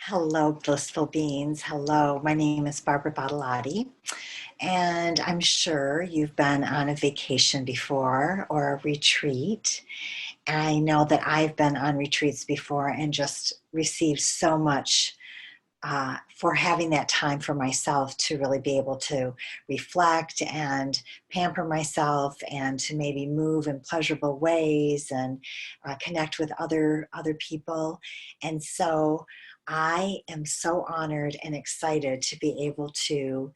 Hello, blissful beings. Hello, my name is Barbara Bottolotti, and I'm sure you've been on a vacation before or a retreat. I know that I've been on retreats before and just received so much for having that time for myself to really be able to reflect and pamper myself and to maybe move in pleasurable ways and connect with other people. And so I am so honored and excited to be able to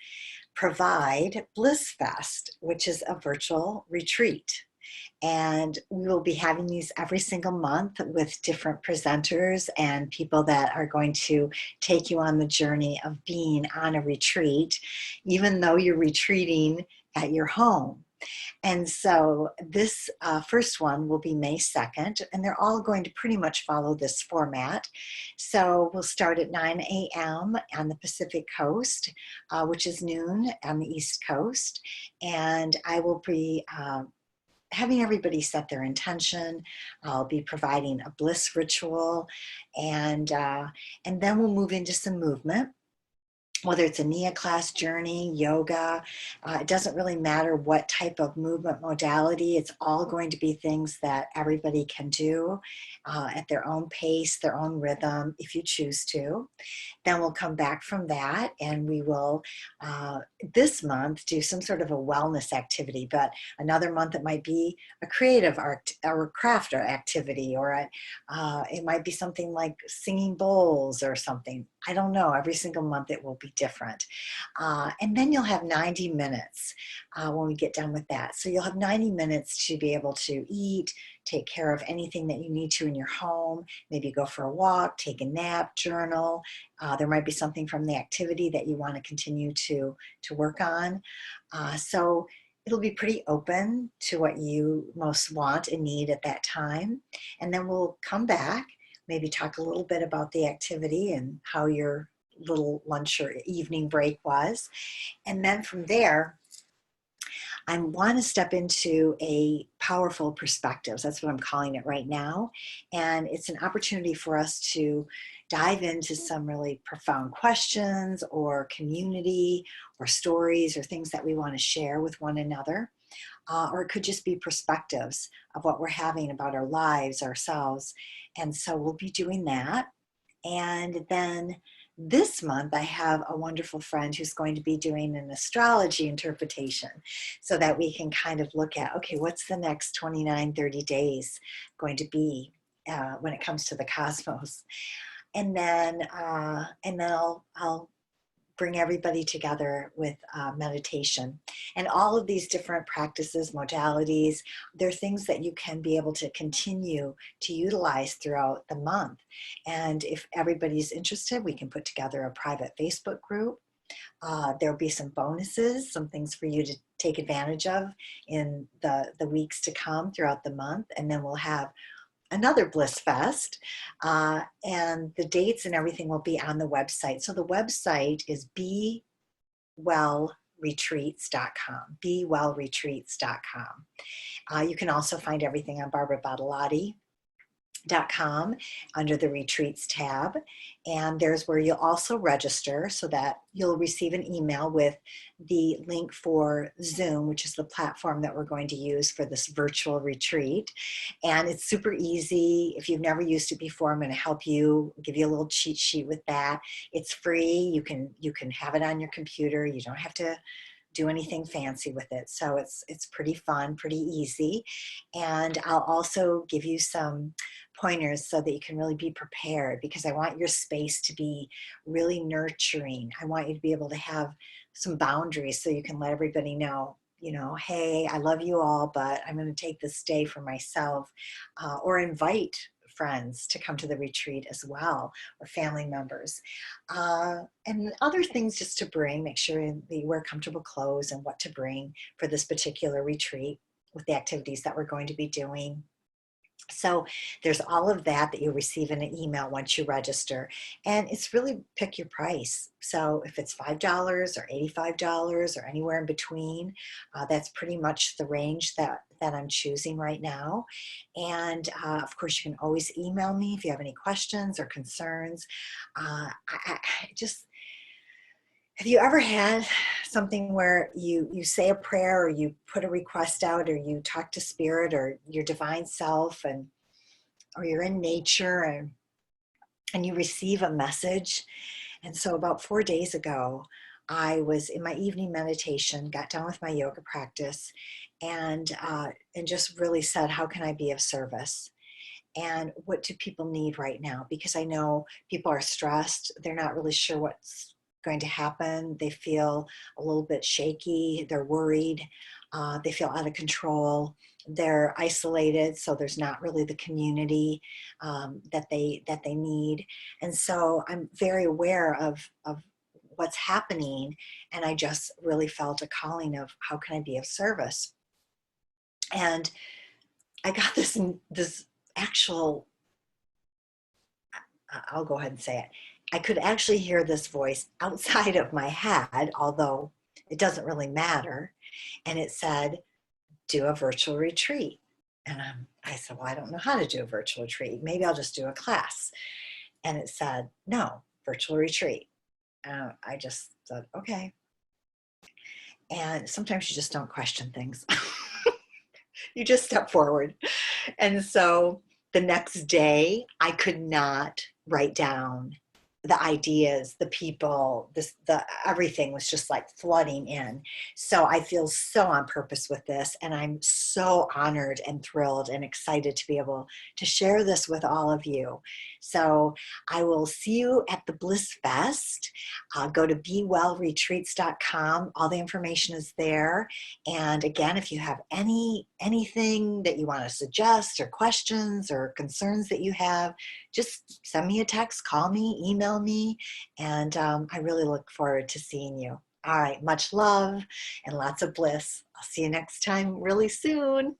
provide Bliss Fest, which is a virtual retreat. And we will be having these every single month with different presenters and people that are going to take you on the journey of being on a retreat, even though you're retreating at your home. And so this first one will be May 2nd, and they're all going to pretty much follow this format. So we'll start at 9 a.m. on the Pacific Coast, which is noon on the East Coast. And I will be having everybody set their intention. I'll be providing a bliss ritual, and then we'll move into some movement, whether it's a Nia class, journey, yoga. It doesn't really matter what type of movement modality. It's all going to be things that everybody can do at their own pace, their own rhythm, if you choose to. Then we'll come back from that and we will, this month, do some sort of a wellness activity, but another month it might be a creative art or craft or activity, or it might be something like singing bowls or something. I don't know. Every single month it will be different. And then you'll have 90 minutes when we get done with that. So you'll have 90 minutes to be able to eat, take care of anything that you need to in your home, maybe go for a walk, take a nap, journal. There might be something from the activity that you want to continue to work on. So it'll be pretty open to what you most want and need at that time. And then we'll come back, maybe talk a little bit about the activity and how your little lunch or evening break was. And then from there, I want to step into a powerful perspectives. That's what I'm calling it right now. And it's an opportunity for us to dive into some really profound questions or community or stories or things that we want to share with one another. Or it could just be perspectives of what we're having about our lives, ourselves. And so we'll be doing that. And then this month, I have a wonderful friend who's going to be doing an astrology interpretation so that we can kind of look at, okay, what's the next 29, 30 days going to be when it comes to the cosmos? And then I'll bring everybody together with meditation. And all of these different practices, modalities, they're things that you can be able to continue to utilize throughout the month. And if everybody's interested, we can put together a private Facebook group. There'll be some bonuses, some things for you to take advantage of in the weeks to come throughout the month. And then we'll have another Bliss Fest, and the dates and everything will be on the website. So the website is bewellretreats.com, bewellretreats.com. You can also find everything on barbarabottolotti.com under the retreats tab, and there's where you'll also register so that you'll receive an email with the link for Zoom, which is the platform that we're going to use for this virtual retreat. And it's super easy. If you've never used it before, I'm going to help you, give you a little cheat sheet with that. It's free. You can have it on your computer. You don't have to do anything fancy with it. So it's pretty fun, pretty easy. And I'll also give you some pointers so that you can really be prepared, because I want your space to be really nurturing. I want you to be able to have some boundaries so you can let everybody know, hey, I love you all, but I'm going to take this day for myself, or invite friends to come to the retreat as well, or family members. And other things just to bring, make sure that you wear comfortable clothes and what to bring for this particular retreat with the activities that we're going to be doing. So there's all of that that you'll receive in an email once you register. And it's really pick your price. So if it's $5 or $85 or anywhere in between, that's pretty much the range that I'm choosing right now. And of course, you can always email me if you have any questions or concerns. Just have you ever had something where you say a prayer or you put a request out or you talk to spirit or your divine self and or you're in nature and you receive a message? And so about 4 days ago, I was in my evening meditation, got done with my yoga practice, and just really said, how can I be of service? And what do people need right now? Because I know people are stressed. They're not really sure what's going to happen. They feel a little bit shaky. They're worried. They feel out of control. They're isolated, so there's not really the community that they need. And so I'm very aware of what's happening, and I just really felt a calling of how can I be of service. And I got this actual, I'll go ahead and say it. I could actually hear this voice outside of my head, although it doesn't really matter. And it said, do a virtual retreat. And I said, well, I don't know how to do a virtual retreat. Maybe I'll just do a class. And it said, no, virtual retreat. I just said, okay. And sometimes you just don't question things. You just step forward. And so the next day, I could not write down the ideas, the people, the everything was just like flooding in. So I feel so on purpose with this, and I'm so honored and thrilled and excited to be able to share this with all of you. So I will see you at the Bliss Fest. Go to bewellretreats.com. All the information is there. And again, if you have anything that you want to suggest or questions or concerns that you have, just send me a text, call me, email me, and I really look forward to seeing you. All right, much love and lots of bliss. I'll see you next time really soon.